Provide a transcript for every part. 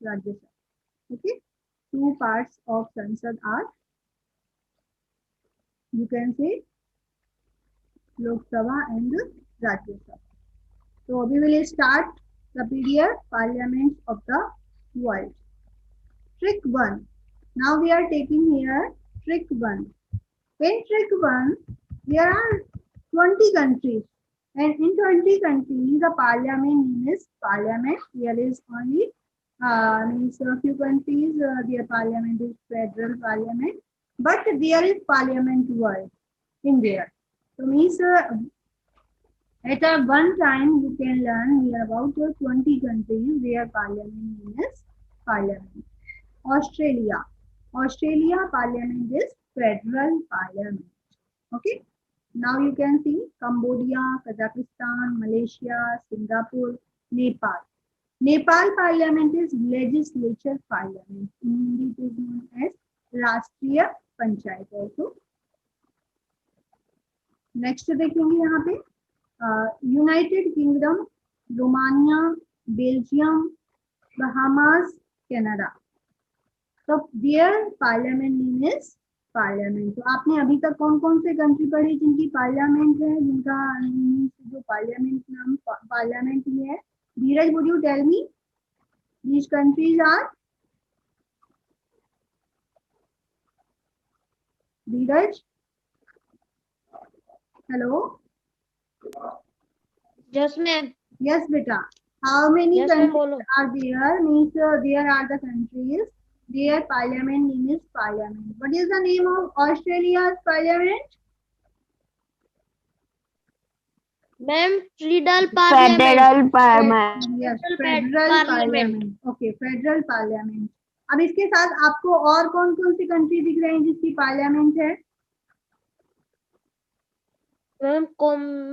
Rajya Sabha. Okay, two parts of Sansad are, you can say, Lok Sabha and Rajya Sabha. So we will start the PDF Parliament of the World. Trick 1. Now we are taking here trick 1. In trick 1, there are 20 countries, and in 20 countries the parliament name is parliament. There is only means a few countries their parliament is federal parliament, but there is parliament world in there. So means at a one time you can learn here about 20 countries where parliament name is parliament. Australia. Australia parliament is federal parliament. Okay. Now you can see Cambodia, Kazakhstan, Malaysia, Singapore, Nepal. Nepal parliament is legislature parliament. In Hindi it is known as Rashtriya Panchayat also. Next देखेंगे यहाँ पे United Kingdom, Romania, Belgium, Bahamas, Canada. तो there parliament name is parliament. तो आपने अभी तक कौन कौन से कंट्री पढ़े जिनकी पार्लियामेंट है, जिनका जो पार्लियामेंट नाम पार्लियामेंट ही है? Dheeraj, would you tell me these countries are? Dheeraj, hello? Yes, ma'am. Yes, beta. How many Yes, ma'am, countries bolo. are there? Means there are the countries. Their parliament name is parliament. What is the name of Australia's parliament? Ma'am, Federal Parliament. Federal Parliament. Yes, Federal federal Parliament. parliament. Okay, federal parliament. अब इसके साथ आपको और कौन कौन सी country दिख रहे हैं जिसकी पार्लियामेंट है? Ma'am,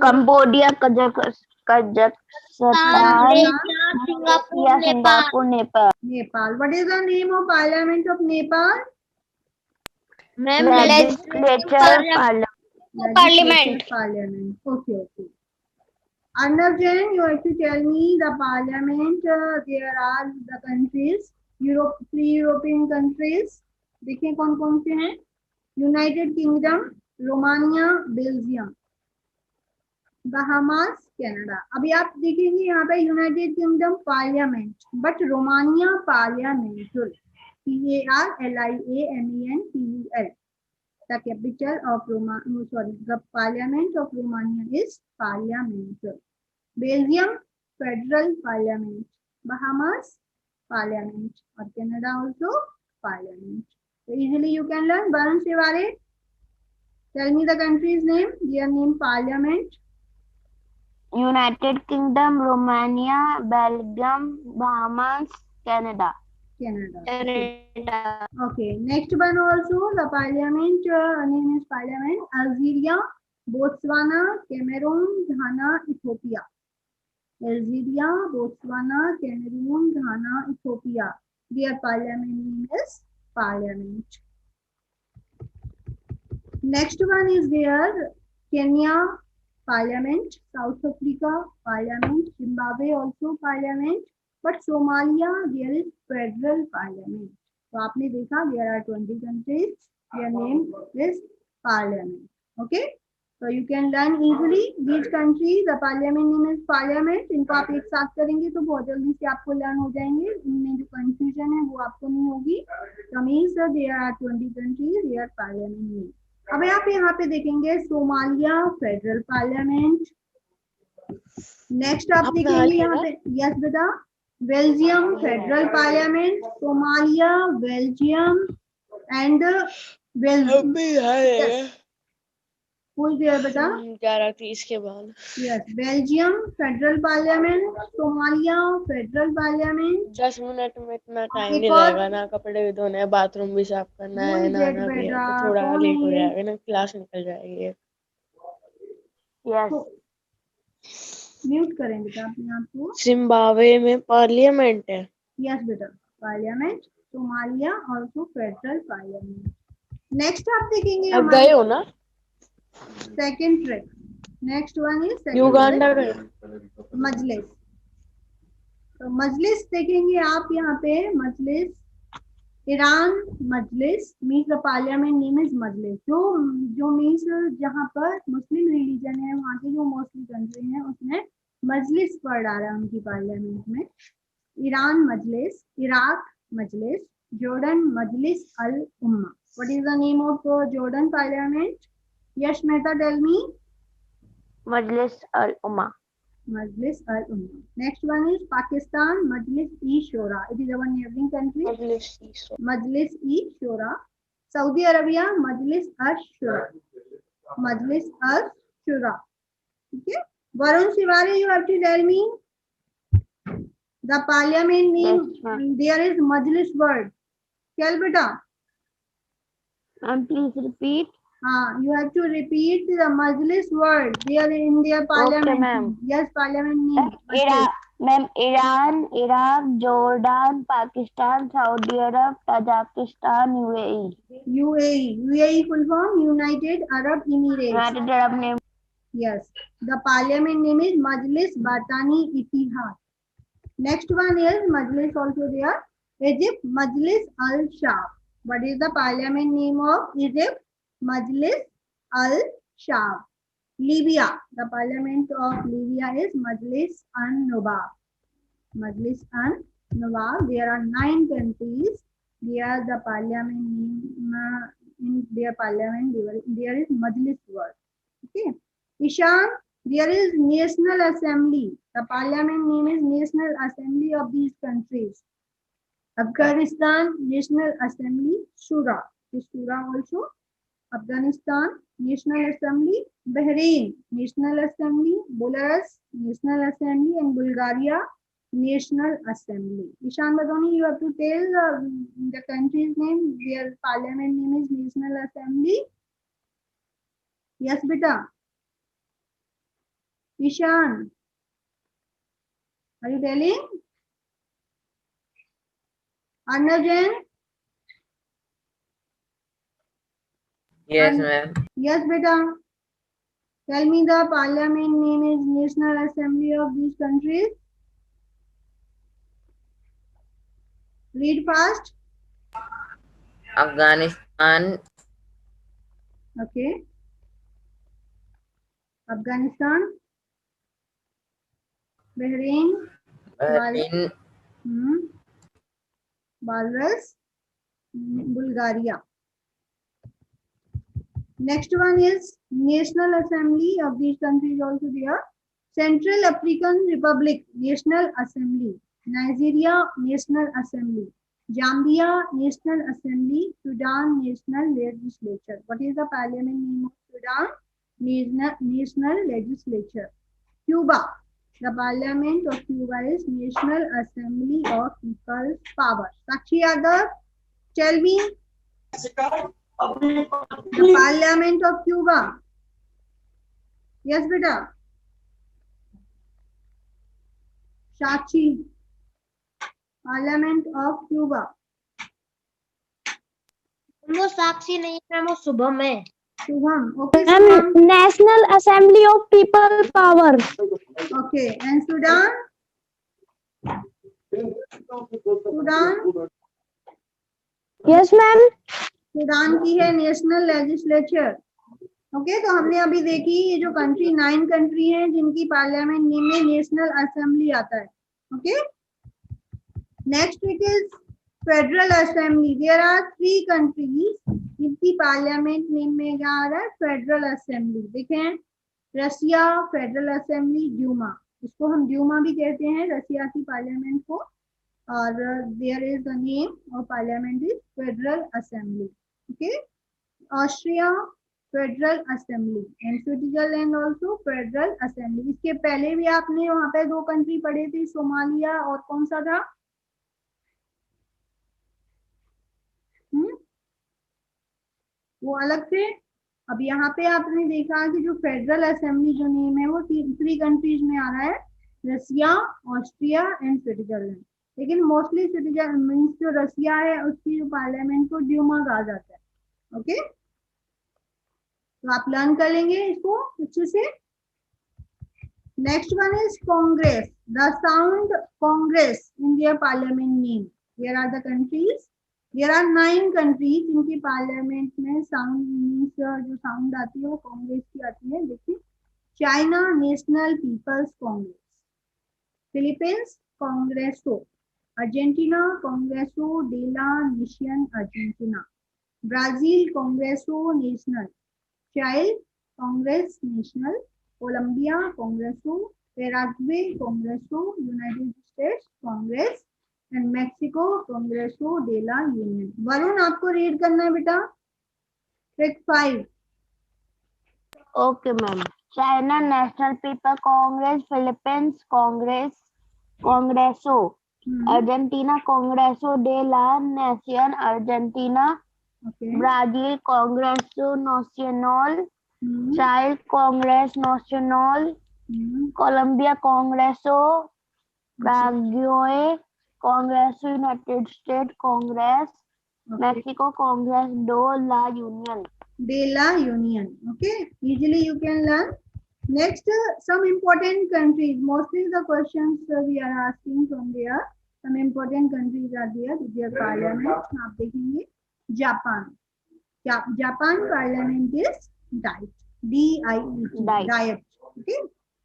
Cambodia, Kazakhstan, Singapore, Singapore, Nepal. Nepal. What is the name of parliament of Nepal? Ma'am, Legislature Parliament. Parliament. Parliament. Okay, okay. Arnav Jain, you have to tell me the parliament. There are the countries, Europe, 3 European countries. देखें कौन कौन से हैं? United Kingdom, Romania, Belgium, Bahamas, Canada. अभी आप देखेंगे यहाँ पे United Kingdom parliament, but Romania पार्लियामेंटल. PARLIAMENTUL. The capital of the Parliament of Romania is Parliamental. Belgium, Federal Parliament. Bahamas, Parliament. और Canada also Parliament. So easily you can learn. Varun Shivare, tell me the country's name, their name Parliament. United Kingdom, Romania, Belgium, Bahamas, Canada. Canada. Canada. Okay, next one also the parliament name is Parliament. Algeria, Botswana, Cameroon, Ghana, Ethiopia. Algeria, Botswana, Cameroon, Ghana, Ethiopia. Their parliament name is Parliament. Next one is there Kenya Parliament, South Africa Parliament, Zimbabwe also Parliament. But Somalia, there is federal parliament. So आपने देखा there are 20 countries. Their name is parliament. Okay. So you can learn easily these countries. The parliament name is parliament. इनको आप एक साथ करेंगे तो बहुत जल्दी से आपको learn हो जाएंगे. इनमें जो confusion है वो आपको नहीं होगी. So means there are 20 countries. Their parliament name. अब आप यहाँ पे देखेंगे सोमालिया फेडरल पार्लियामेंट. नेक्स्ट आप देखेंगे यहाँ पे यस बेटा Belgium federal parliament, Somalia, Belgium and Belgium. बेटा 11:30 के बाद. Yes Belgium federal parliament, Somalia federal parliament. 10 minute में इतना टाइम एक नहीं और- लगेगा ना, कपड़े भी धोने हैं, बाथरूम भी साफ करना है, Who is that नहाना भी है, बेटा? तो थोड़ा कौन लेट हो है ये? जाएगा ना, क्लास निकल जाएगी. Yes. म्यूट करें बेटा अपने आप को. जिम्बाब्वे में पार्लियामेंट है. यस बेटा parliament, Somalia also federal parliament. Next आप देखेंगे अब गए हो ना? Second track. Next one is Uganda गए? मजलिस. तो मजलिस देखेंगे आप यहाँ पे, मजलिस, ईरान मजलिस means the parliament name is मजलिस। जो मीन्स जहाँ पर मुस्लिम रिलीजन है वहाँ की जो मोस्टली कंट्री है उसमें मजलिस वर्ड आ रहा है उनकी पार्लियामेंट में। Iran Majlis, Iraq Majlis, Jordan Majlis al Umma. What is the name of Jordan parliament? Yash Mehta, tell me. Majlis al-Umma. Majlis al-Umma. Next one is Pakistan, Majlis-e-Shura. It is our neighboring country. Majlis-e-Shura. Saudi Arabia, Majlis-ash-Shura. Majlis-ash-Shura. Okay. Varun Shivare, you have to tell me the parliament name. Yes, ma'am. There is Majlis word. Tell beta. And please repeat. You have to repeat the Majlis word there in their parliament. ma'am. Yes, parliament name. Iran, ma'am, Iran, Iraq, Jordan, Pakistan, Saudi Arab, Tajikistan, UAE. UAE full form United Arab Emirates. United Arab name. Yes, the parliament name is Majlis Batani Ittihad. Next one is Majlis also there. Egypt, Majlis al-Shab. What is the parliament name of Egypt? Majlis al-Shab. Libya, the parliament of Libya is Majlis an-Nubab. Majlis an-Nubab. There are 9 countries. There the parliament name in their parliament there is Majlis word. Okay. Ishan, there is National Assembly. The parliament name is National Assembly of these countries. Afghanistan, National Assembly, Shura. Is Shura also. Afghanistan, National Assembly. Bahrain, National Assembly. Belarus, National Assembly. And Bulgaria, National Assembly. Ishan Badoni, you have to tell the country's name. Their parliament name is National Assembly. Yes, beta. Ishan, are you telling? Arnav Jain? Yes, ma'am. Yes, beta. Tell me the parliament name is National Assembly of these countries. Read fast. Afghanistan, Okay. Afghanistan, Bahrain, Bahrain, Belarus, Bulgaria. Next one is National Assembly of these countries also there. Central African Republic, National Assembly. Nigeria, National Assembly. Zambia, National Assembly. Sudan, National Legislature. What is the parliament name of Sudan? National Legislature. Cuba, the parliament of Cuba is National Assembly of People's Power. Sakshi Yadav, tell me the parliament of Cuba. Yes, beta. Sakshi, parliament of Cuba. वो साक्षी नहीं है, वो शुभम है। Shubham. Okay, Shubham. National Assembly of People's Power. Okay, and Sudan? Sudan? Yes, ma'am. Sudan की है national legislature. Okay, तो हमने अभी देखी ये जो कंट्री 9 कंट्री हैं जिनकी पार्लियामेंट नेम में नेशनल असेंबली आता है। Okay, next it is federal assembly. There are 3 countries जिनकी पार्लियामेंट नेम में क्या आ रहा है? Federal assembly. देखें, रसिया फेडरल असेंबली, ड्यूमा, इसको हम ड्यूमा भी कहते हैं रसिया की पार्लियामेंट को, और there is the name of parliament is federal assembly. Okay, Austria federal assembly and Switzerland also federal assembly. इसके पहले भी आपने वहां पे 2 कंट्री पढ़े थे, सोमालिया और कौन सा था? वो अलग थे। अब यहाँ पे आपने देखा कि जो फेडरल असेंबली जो नेम है वो 3 कंट्रीज में आ रहा है, रसिया, ऑस्ट्रिया एंड स्विट्जरलैंड। लेकिन मोस्टली स्विट्जरलैंड मीन्स जो रसिया है उसकी जो पार्लियामेंट को ड्यूमा कहा जाता है। ओके, तो आप लर्न कर लेंगे इसको अच्छे से। Next one is Congress. The sound Congress in their parliament name. Here are the countries. There are 9 countries जिनकी पार्लियामेंट में साउंड मीन्स जो साउंड आती है वो कांग्रेस की आती है. देखिए, China national people's congress, Philippines कांग्रेसो, अर्जेंटीना कांग्रेसो de la Nación Argentina, Brazil कांग्रेसो national, Chile congress national, Colombia कांग्रेसो, पैराग्वे कांग्रेसो, United States congress and Mexico कांग्रेसो de la यूनियन. वरुण, आपको रीड करना है बेटा. Trick 5. Okay, ma'am. China National People Congress, Philippines Congress, Congreso, Argentina Congreso de la Nación Argentina, okay. Brazil Congreso Nacional, Chile Congress Nacional, Colombia Congreso, Paraguay Congreso, United States Congress, Mexico Congress de la Union. De la Union. Okay, easily you can learn. Next, some important countries. Mostly the questions we are asking from there. Some important countries are there with their parliament. आप देखेंगे Japan. Japan parliament is diet. D-I-E-T. Diet. Okay.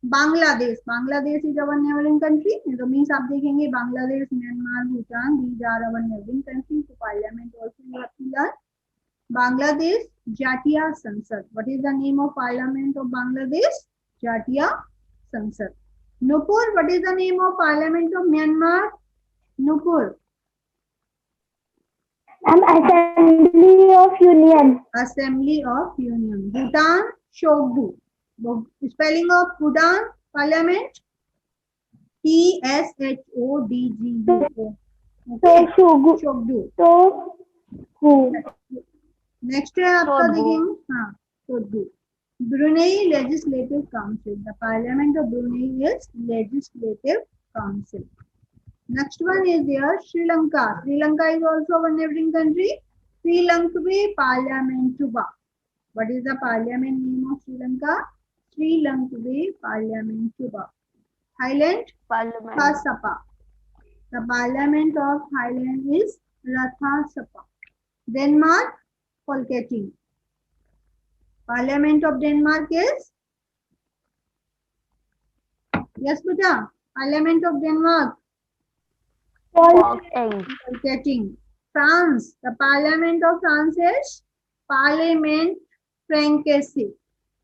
Bangladesh. Bangladesh is our neighboring country. So means आप देखेंगे Bangladesh, Myanmar, Bhutan. These are our neighboring countries. So parliament also you have to learn. Bangladesh, Jatiya Sansad. What is the name of parliament of Bangladesh? Jatiya Sansad. Nupur, what is the name of parliament of Myanmar? Nupur. Assembly of Union. Assembly of Union. Bhutan, Shogdu. Spelling of Bhutan parliament? T-S-H-O-D-G-U. Okay. Shogdu. Next है आपका देखेंगे. हाँ, Tshogdu. Brunei legislative council. The parliament of Brunei is legislative council. Next one is there Sri Lanka. Sri Lanka is also one neighbouring country. श्रीलंकवे पार्लियामेंटुबा. What is the parliament name of Sri Lanka? श्रीलंकवे पार्लियामेंटुबा. Thailand रथासपा. The parliament of Thailand is रथासपा. Denmark Folketing. Parliament of Denmark is? Yes, beta. Parliament of Denmark. Folketing. France. The Parliament of France is Parliament Francais.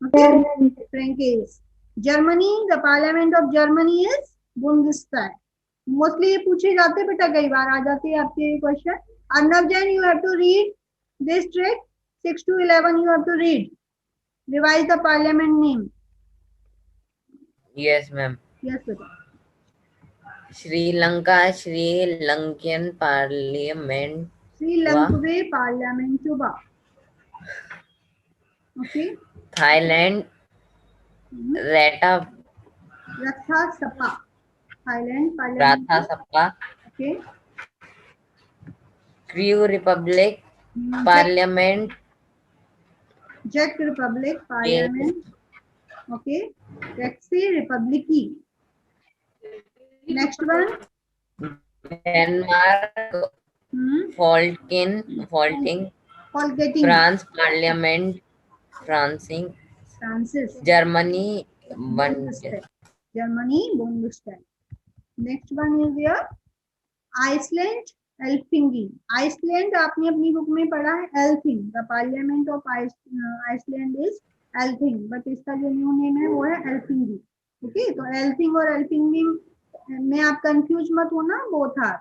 Okay. Francais. Germany. The Parliament of Germany is Bundestag. Mostly ये पूछे जाते बेटा, कई बार आ जाते हैं आपके question. Arnav Jain, you have to read this trick. 6 to 11 you have to read. Revise the parliament name. Yes, ma'am. Yes, beta. Sri Lanka, Sri Lankan Parliament. Sri Lanka Parliament Tuba. Okay. Thailand, Ratha Sapa. Thailand Parliament. Ratha Sapa. Okay. Crew Republic Parliament. Czech Republic Parliament. Okay. Czech Republic. Next one. Denmark. Folketing. France Parliament. Francis. Germany. Germany Bundestag. Next one is here. Iceland. एल्थिंगी. Iceland आपने अपनी book में पढ़ा है एल्थिंग. The parliament of Iceland is एल्थिंग, but इसका जो न्यू नेम है वो है एल्थिंगी. ओके, तो एल्थिंग और एल्थिंगी में आप कंफ्यूज मत होना, both are.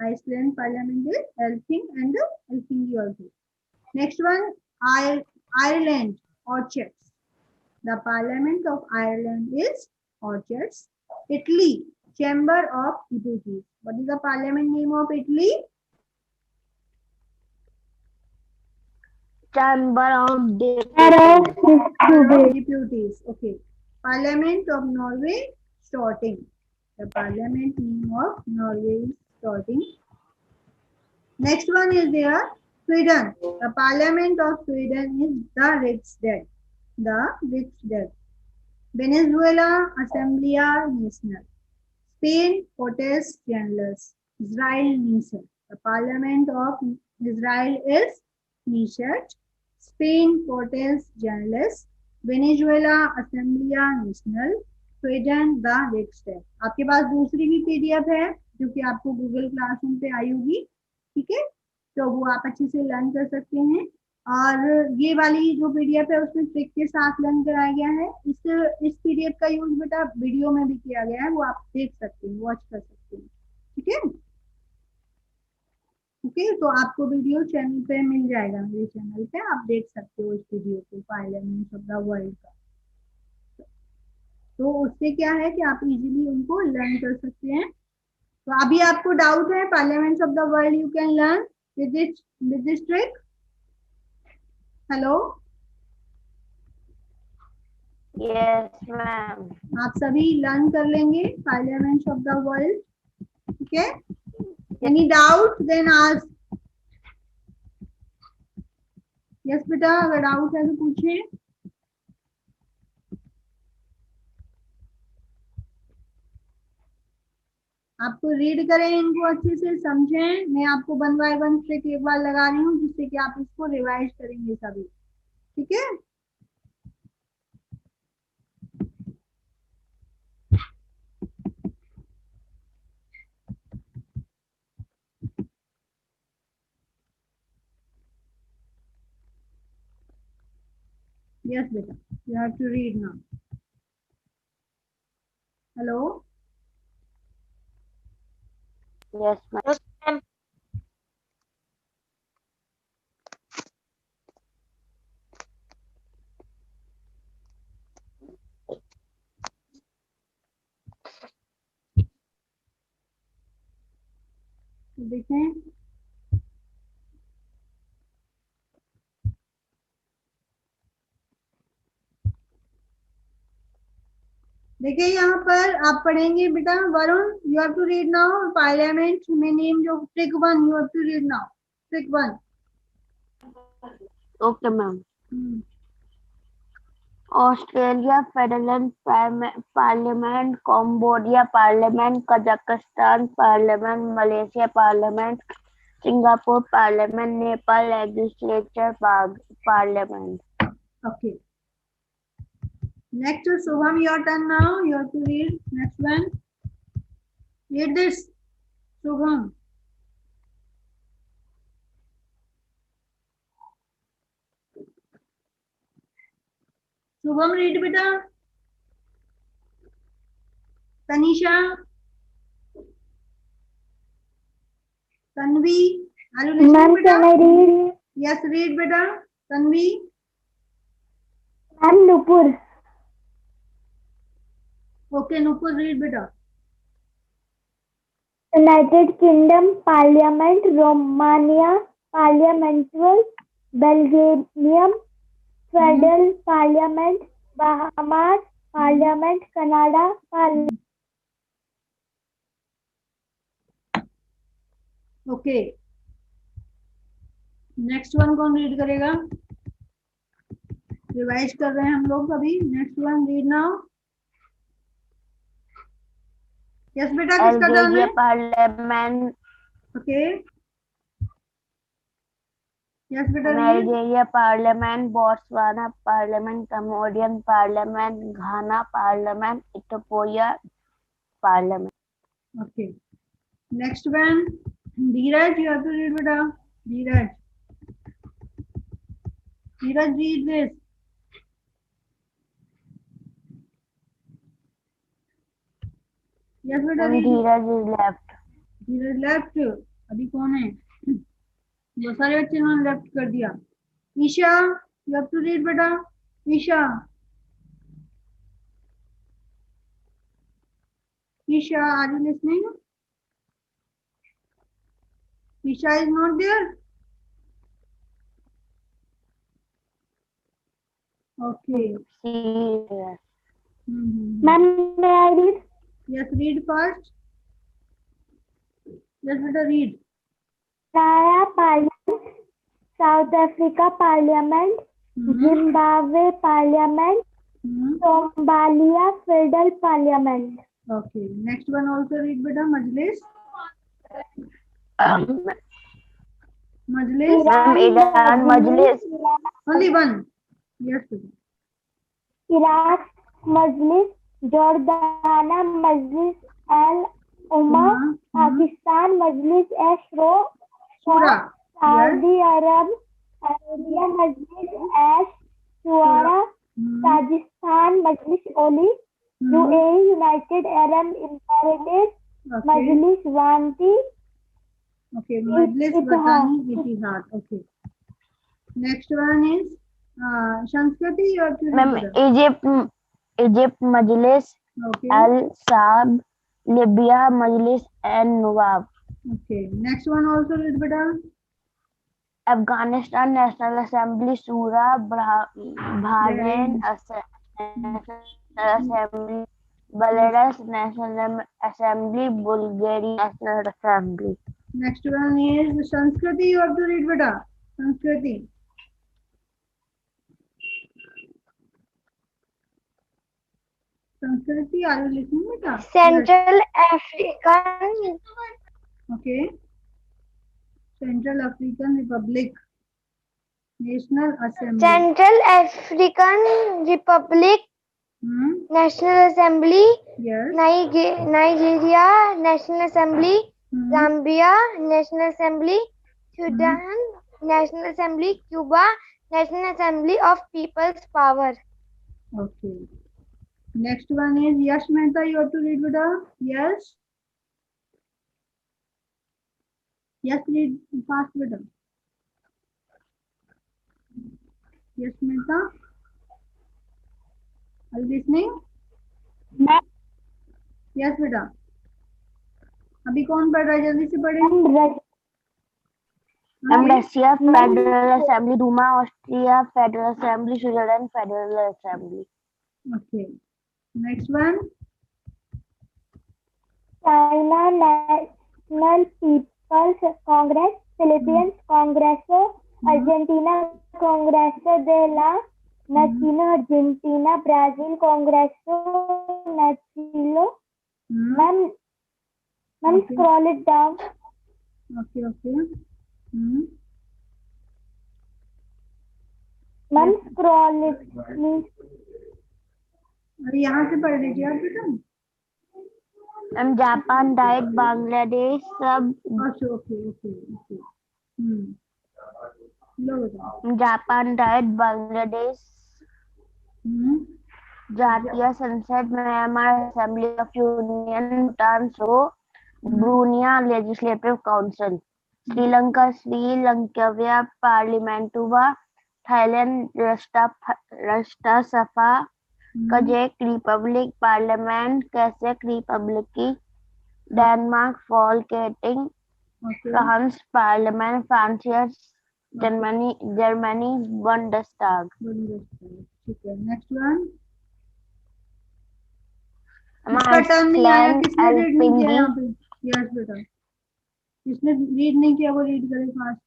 Iceland parliament is एल्थिंग एंड एल्थिंगी आल्सो. नेक्स्ट वन आयरलैंड ऑर्चर्ड्स. The parliament of Ireland is ऑर्चर्ड्स. Italy Chamber of Deputies. What is the parliament name of Italy? Chamber of Deputies. Okay. Parliament of Norway, Storting. The parliament name of Norway is Storting. Next one is there, Sweden. The parliament of Sweden is the Riksdag. The Riksdag. Venezuela, Asamblea Nacional. Spain, Cortes Generales. Israel, Knesset. The Parliament of Israel is Knesset. Spain, Cortes Generales. Venezuela, Asamblea Nacional. Sweden the रिक्सडैग। आपके पास दूसरी भी PDF है जो कि आपको Google classroom पे आई होगी, ठीक है, तो वो आप अच्छे से लर्न कर सकते हैं। और ये वाली जो पीडीएफ है उसमें ट्रिक के साथ लर्न कराया गया है। इस पीडीएफ का यूज बेटा वीडियो में भी किया गया है, वो आप देख सकते हैं, वॉच कर सकते हैं, ठीक है। ओके, तो आपको वीडियो चैनल पे मिल जाएगा, मेरे चैनल पे आप देख सकते हो इस वीडियो को, पार्लियामेंट ऑफ द वर्ल्ड का। तो उससे क्या है कि आप इजीली उनको लर्न कर सकते हैं। तो अभी आपको डाउट है parliament of the world you can learn with this trick. Hello, yes ma'am. आप सभी लर्न कर लेंगे पार्लियामेंट ऑफ द वर्ल्ड, ठीक है। Any doubt then ask. Yes बेटा, अगर डाउट है तो पूछिए। आपको रीड करें, इनको अच्छे से समझें। मैं आपको 1 बाय 1 ट्रिक एक बार लगा रही हूँ जिससे कि आप इसको रिवाइज करेंगे सभी, ठीक है। यस बेटा, you have to read now. Hello, yes ma'am. देखें, देखिए यहाँ पर आप पढ़ेंगे बेटा, Varun you have to read now parliament में नेम जो trick 1 you have to read now, trick 1। Okay ma'am. Australia federal parliament, Cambodia parliament, Kazakhstan parliament, Malaysia parliament, Singapore parliament, Nepal legislature parliament. Okay. Next, Shubham, your turn now. You have to read next one. Read this, Shubham. Shubham, read beta. Tanisha. Tanvi. Are you listening, Ma'am, beta? can I read? Yes, read beta. Tanvi. Ma'am, Nupur. Okay, Nupur, read beta. United Kingdom Parliament, Romania Parliamentary, Belgium Federal Parliament, Bahamas Parliament, Canada Parliament. Okay. Next one कौन read करेगा? Revise कर रहे हैं हम लोग अभी। Next one read now. Yes बेटा, किसका टर्न है? पार्लियामेंट। ओके, यस बेटा read. Nigeria parliament, Botswana parliament, Cambodian parliament, Ghana parliament, Ethiopia parliament. Okay, next one Dheeraj, you have to read बेटा। Dheeraj, Dheeraj read this. Yes बेटा read. Dheeraj is left. Dheeraj left. अभी कौन है? बहुत सारे बच्चे इन्होंने लेफ्ट कर दिया। Isha, you have to read बेटा। Isha, Isha, are you listening? Isha is not there. Okay. Ma'am, may I read? Yes, read first. Yes, better read. Naya Parliament, South Africa Parliament, Zimbabwe Parliament, Somalia Federal Parliament. Okay. Next one also read beta. Majlis. Majlis. Iran Majlis. Only one. Yes, beta. Iraq Majlis. Jordana Majlis Al Umma. Pakistan Majlis Ashro. Shura. Saudi Arabia Majlis Shura. Tajikistan Majlis Oli. UAE United Arab Emirates Majlis Wanti. Okay, Majlis Watani Ittihad. Okay. Next one is Sanskriti. You have to read. Egypt Majlis Okay. Al Saab. Libya Majlis An Nawab. Okay. Next one also read beta. Afghanistan National Assembly Shura. Bahrain National Assembly. Belarus National Assembly. Bulgaria National Assembly. Next one is Sanskriti. You have to read beta. Sanskriti. Sanskriti, are you listening beta? Central African. Okay. Central African Republic. National Assembly. Central African Republic. National Assembly. Yes. Nigeria National Assembly. Zambia National Assembly. Sudan National Assembly. Cuba National Assembly of People's Power. Okay. Next one is Yash Mehta. You have to read beta. Yes. Yes, read fast beta. Yes, Mehta. Are you listening? Yes, बेटा. अभी कौन पढ़ रहा है? जल्दी से पढ़े. Russia Federal Assembly, Duma, Austria Federal Assembly, Switzerland Federal Assembly. Okay. Next one. China National People's Congress, Philippines Congreso, Argentina Congreso de la Nación, Argentina, Brazil Congreso Nacional. Ma'am, Okay. scroll it down. Okay, okay. Ma'am, scroll it, please. अरे यहाँ से पढ़ लीजिए आप बेटा. Japan died, Bangladesh sub. अच्छा, okay. लो बेटा. Japan died, Bangladesh. Jatiya Sanset, Myanmar Assembly of Union, Bhutan So, Brunei Legislative Council, Sri Lanka, Sri Lankavia Parliamentuva, Thailand Rashtra Sabha, Kazakh Republic Parliament, Kazakh Republic, Denmark Folketing, Okay. France Parliament, France, Germany Bundestag. ठीक है. Next one. इसका turn नहीं आया. किसने read नहीं किया यहाँ पे? यस बेटा. किसने रीड नहीं किया वो रीड करे फास्ट.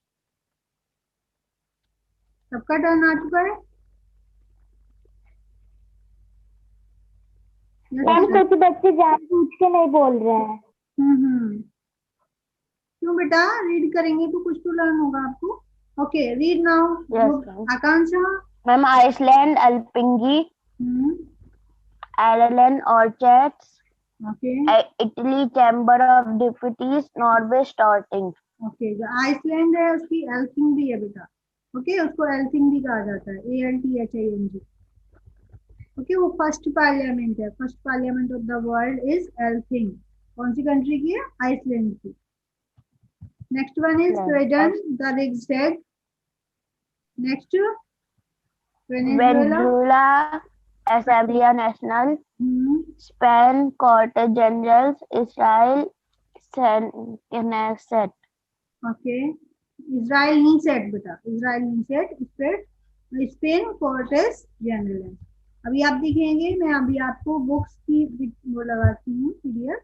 सबका टर्न आ चुका है. क्योंकि बच्चे जान पूछ के नहीं बोल रहे हैं. क्यों बेटा? रीड करेंगे तो कुछ तो लर्न होगा आपको. Okay, read now. Akanksha. Ma'am Iceland Althingi, Ireland Orchards, okay. Italy Chamber of Deputies, Norway Storting. Okay, जो आइसलैंड है उसकी एल्थिंग भी है बेटा. ओके, उसको एल्थिंग भी कहा जाता है. ALTHING. ओके, वो फर्स्ट पार्लियामेंट है. First parliament of the world is Althing. कौन सी कंट्री की है? आइसलैंड की. Next one is Sweden, the Riksdag. Next Venezuela Assembly National, Spain Court Generals, Israel Knesset. Okay, Israel नहीं सेट बेटा. Israel नहीं सेट. Spain Cortez general. अभी आप दिखेंगे. मैं अभी आपको बुक्स की वो लगाती हूँ PDF.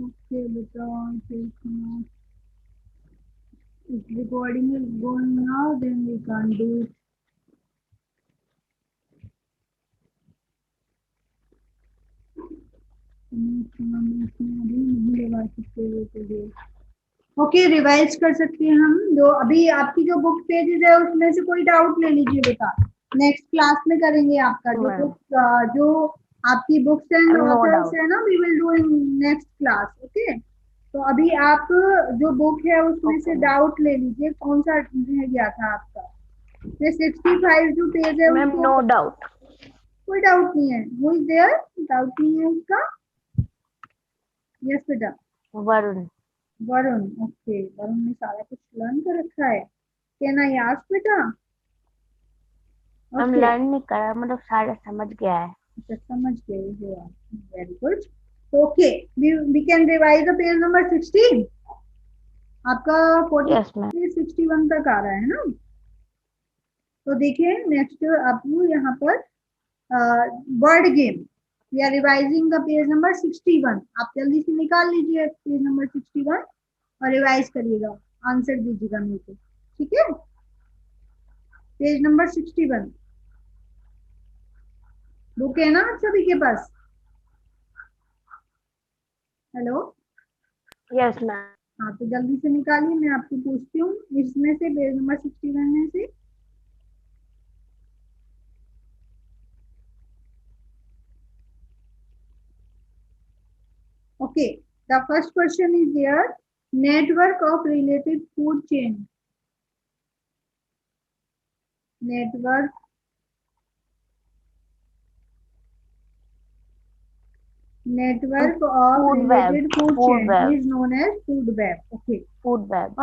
Okay, beta, if recording is going now, then we can't do it. Okay, revise कर सकते हैं हम। जो अभी आपकी जो बुक पेजेस है उसमें से कोई डाउट ले लीजिए बेटा, नेक्स्ट क्लास में करेंगे आपका जो बुक जो आपकी बुक्स एंड ऑथर्स है ना, we will do in next class. Okay, तो अभी आप जो बुक है उसमें से डाउट ले लीजिए, कौन सा रह गया था आपका। 65 जो पेज है मैम नो डाउट, कोई डाउट नहीं है। हु इज देयर, डाउट नहीं है उसका। यस बेटा, वरुण। वरुण। ओके, वरुण ने सारा कुछ लर्न कर रखा है। कैन आई आस्क बेटा? हम लर्न नहीं करा, मतलब सारा समझ गया है। अच्छा, समझ गए हो आप, very good. Okay, we can revise the page number 16। आपका 61 तक आ रहा है ना। तो देखिए नेक्स्ट आपको यहाँ पर word game, we are revising the page number 61। आप जल्दी से निकाल लीजिए पेज नंबर 61 और रिवाइज करिएगा, आंसर दीजिएगा मेरे को, ठीक है। पेज नंबर 61 बुक है ना आप सभी के पास? Hello, yes ma'am. हाँ, तो जल्दी से निकालिए, मैं आपको पूछती हूँ इसमें से, पेज नंबर 61 में से। Okay, the first question is there, network of related food chain. Network of Food related web. food Food chain web. is known as food web. Okay. Food web.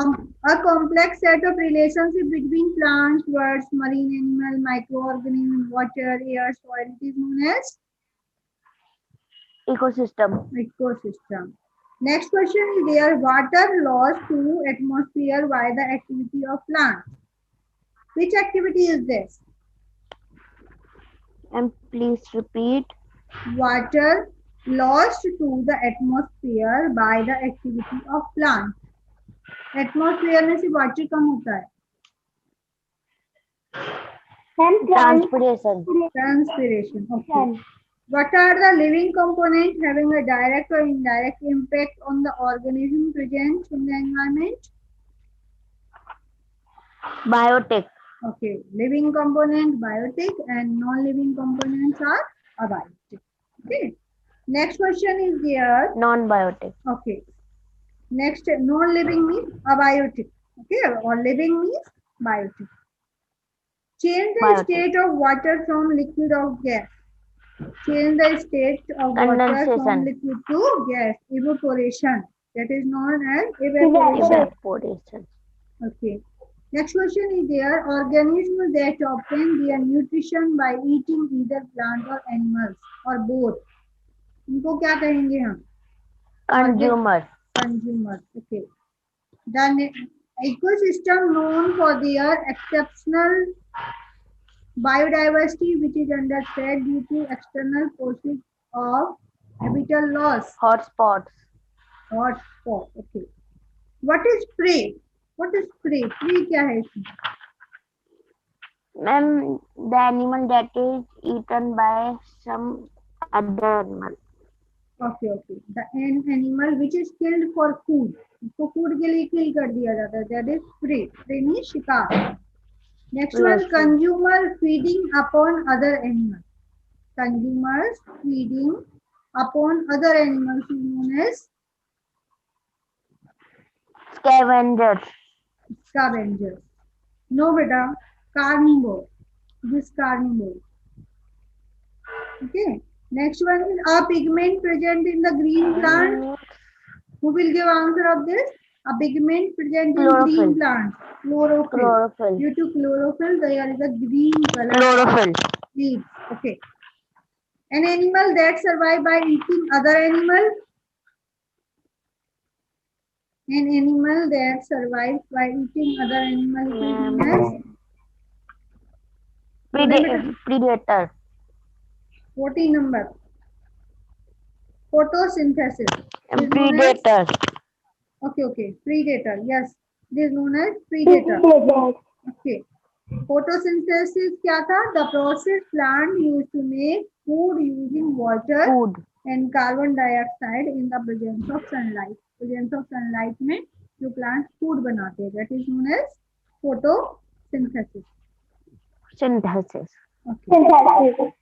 A complex set of relationship between plants, birds, marine animal, microorganisms, water, air, soil. It is known as Ecosystem. ecosystem. Next question is there, water lost to atmosphere by the activity of plants. Which activity is this? And please repeat. Water lost to the atmosphere by the activity of plants. Atmosphere में से water कम होता है। Transpiration. Transpiration. Okay. What are the living components having a direct or indirect impact on the organism present in the environment? Biotic. Okay, living component biotic and non-living components are abiotic. Okay. Next question is there. Non-biotic. Okay. Next, non-living means abiotic. Okay, or living means biotic. Change the state of water from liquid of gas. Change the state of water from liquid to gas. Evaporation. That is known as evaporation. Okay. Next question is there, organisms that obtain their nutrition by eating either plant or animals or both. इनको क्या कहेंगे हम? Consumer. Consumer. Okay. The ecosystem known for their exceptional biodiversity, which is under threat due to external causes of habitat loss. Hotspots. Hotspot. Okay. What is prey? What is prey? Prey क्या है इसमें? Ma'am, the animal that is eaten by some other animal. Okay, okay. The animal which is killed for food. इसको food के लिए kill कर दिया जाता है. That is prey. Prey means शिकार. Next one, consumer feeding upon other animals. Consumers feeding upon other animals is known as Scavengers. Scavengers. No, beta. Carnivore. This carnivore. Okay. Next one is a pigment present in the green plant. Who will give answer of this? A pigment present in green plant. Chlorophyll. Due to chlorophyll, there is a green color. Chlorophyll. Leaves. Okay. An animal that survives by eating other animal. An animal that survives by eating other animal is Predator. 40 number. photosynthesis. And Is known as- predator. Okay, predator. Yes, it is known as predator. Okay. Photosynthesis क्या था? The process plant used to make food using water Food. and carbon dioxide in the presence of sunlight. Presence of sunlight में जो plant food बनाते हैं, that is known as photosynthesis. Synthesis. Okay.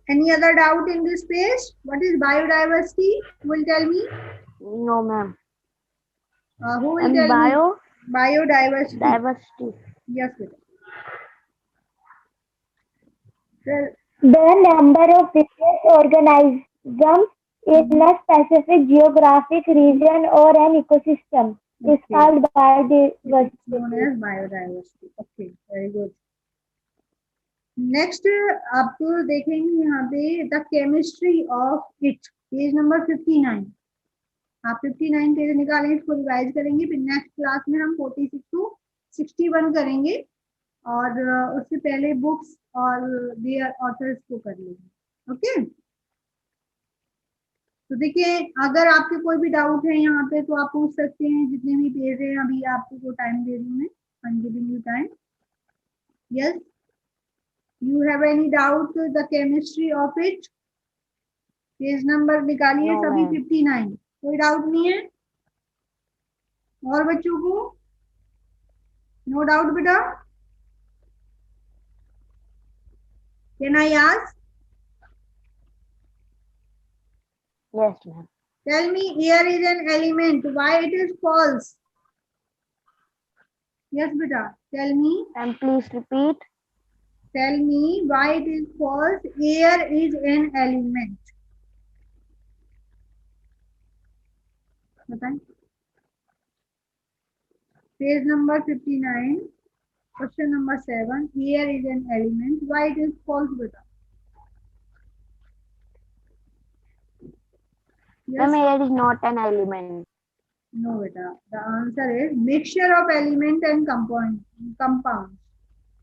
Any other doubt in this page? What is biodiversity? Who will tell me? No, ma'am. Who will And tell me? biodiversity. Biodiversity. Yes, beta. Well, The number of different organisms in a specific geographic region or an ecosystem is Okay. called It's known biodiversity. as biodiversity. Okay, very good. Next, आपको देखेंगे यहाँ पे the chemistry of it. Page number 59. आप 59 page निकालेंगे, इसको revise करेंगे, फिर next class में हम 46 to 61 करेंगे और उससे पहले बुक्स और देयर ऑथर्स को कर लेंगे. ओके, तो देखिए अगर आपके कोई भी डाउट है यहाँ पे तो आप पूछ सकते हैं. जितने भी पेज हैं अभी आपको टाइम दे रही हूँ मैं. I am giving you time. Yes, you have any doubt the chemistry of it? Page number निकालिए No, सभी ma'am. 59. कोई डाउट नहीं है और बच्चों को? नो डाउट बेटा? Can I ask? Yes, ma'am. Tell me, air is an element. Why it is false? Yes, beta. Tell me. And please repeat. Tell me why it is false. Air is an element. बताएं. Page number 59. Question number 7. Air is an element. Why it is false, beta? Yes. Ma'am, air is not an element. No, beta. The answer is mixture of element and compounds.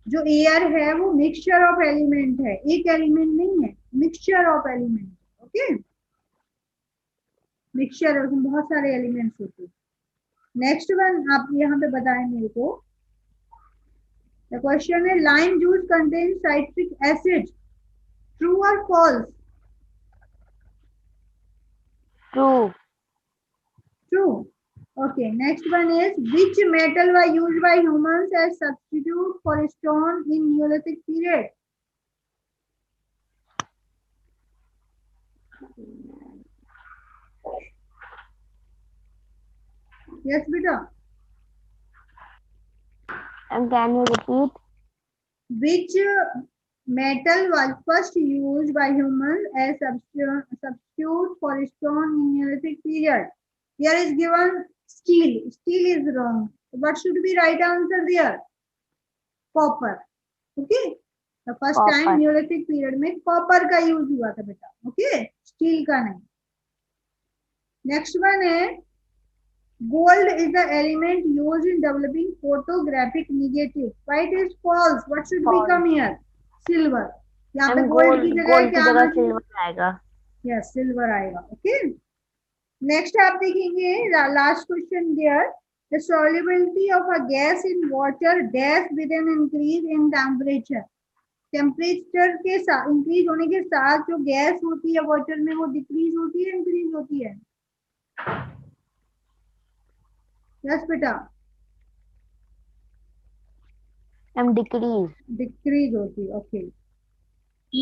जो air है वो mixture of element है, एक element नहीं है, mixture of element. Okay, mixture है, उसमें बहुत सारे एलिमेंट्स होते हैं. नेक्स्ट वन आप यहाँ पे बताएं मेरे को. द क्वेश्चन है lime juice contain citric acid. True और false? True. True. Okay, next one is which metal were used by humans as substitute for stone in Neolithic period? Yes, beta. And can you repeat? Which metal was first used by humans as substitute for stone in Neolithic period? Here is given steel. Steel is wrong. What should be right answer there? Copper. Okay. The first time Copper. Neolithic period में copper का use हुआ था बेटा. Okay. Steel का नहीं. Next one है gold is the element used in developing photographic negative. Why it is false? What should False. become here? Silver. यहाँ पे And gold की जगह gold की क्या जगह आना चाहिए? silver आएगा. Yes, silver आएगा. Okay. नेक्स्ट आप देखेंगे last question there. The solubility of a gas in water dash with an increase in temperature. Temperature के साथ इंक्रीज होने के साथ जो गैस होती है वाटर में वो डिक्रीज होती है, इंक्रीज होती है? यस बेटा, And decrease. डिक्रीज होती है. Okay,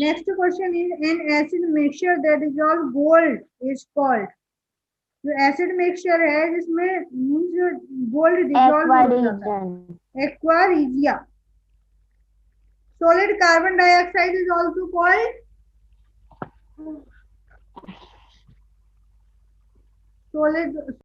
next question is an acid mixture that dissolve gold is called. जो एसिड मिक्सचर है जिसमें मींस गोल्ड डिसॉल्व हो जाता है, Aqua aqua regia. Solid carbon dioxide is also called solid